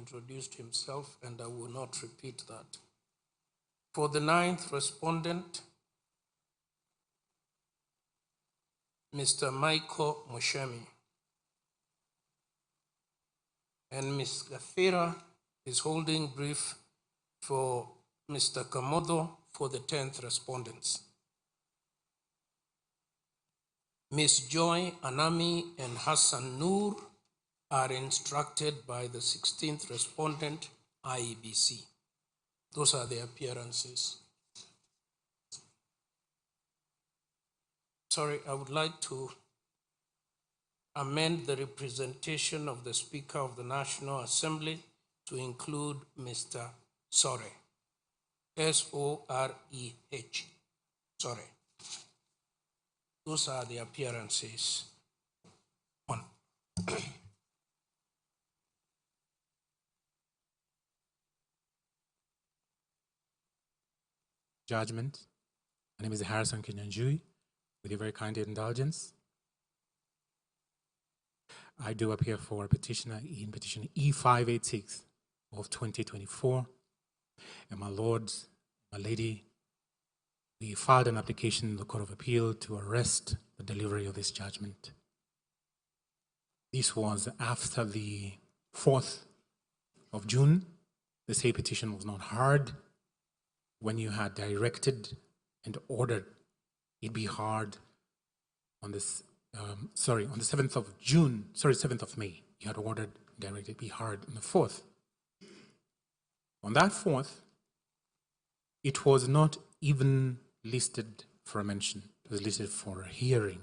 introduced himself, and I will not repeat that. For the 9th respondent, Mr. Michael Mushemi. And Ms. Gafira is holding brief for Mr. Kamodo for the 10th respondents. Ms. Joy Anami and Hassan Noor are instructed by the 16th respondent, IEBC. Those are the appearances. Sorry, I would like to amend the representation of the Speaker of the National Assembly to include Mr. Sore, S-O-R-E-H, Sore. Those are the appearances. One. Judgment. My name is Harrison Kinyanjui. With your very kind indulgence, I do appear for a petitioner in petition E586 of 2024. And my Lord, my Lady, we filed an application in the Court of Appeal to arrest the delivery of this judgment. This was after the 4th of June. The same petition was not heard when you had directed and ordered it be heard on this, on the 7th of June, 7th of May. You had ordered directed it be heard on the 4th. On that 4th, it was not even listed for a mention. It was listed for a hearing.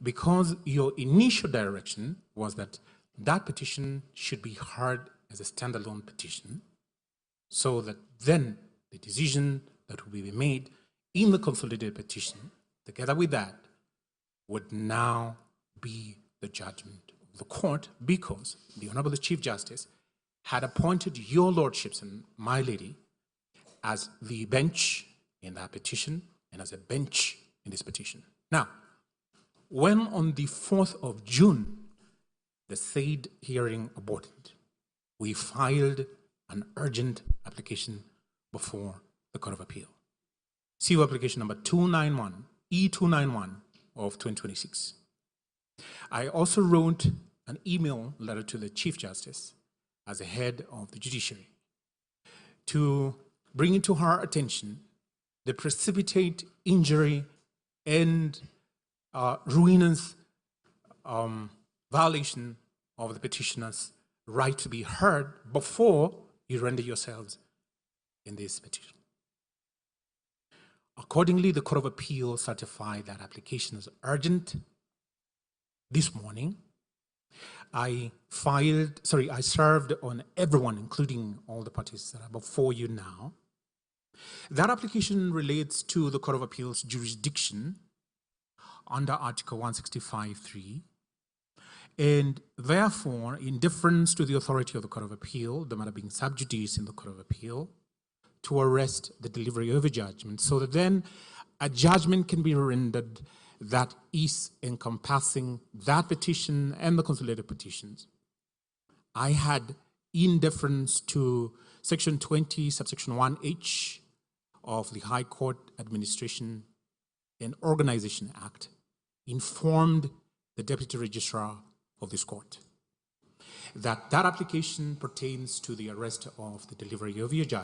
Because your initial direction was that that petition should be heard as a standalone petition, so that then the decision that will be made in the consolidated petition, together with that, would now be the judgment of the court, because the Honorable Chief Justice had appointed your lordships and my lady as the bench in that petition and as a bench in this petition. Now, when on the 4th of June, the said hearing aborted, we filed an urgent application before the Court of Appeal. CO application number 291, E291 of 2026. I also wrote an email letter to the Chief Justice as the head of the judiciary to bring into her attention the precipitate injury and ruinous violation of the petitioner's right to be heard before you render yourselves in this petition. Accordingly, the Court of Appeal certified that application as urgent. This morning, I served on everyone, including all the parties that are before you now. That application relates to the Court of Appeal's jurisdiction under Article 165(3), and therefore, in deference to the authority of the Court of Appeal, the matter being sub judice in the Court of Appeal, to arrest the delivery of a judgment, so that then a judgment can be rendered that is encompassing that petition and the consolidated petitions. I had, in deference to Section 20, subsection 1H of the High Court Administration and Organization Act, informed the Deputy Registrar of this court that that application pertains to the arrest of the delivery of your judgment.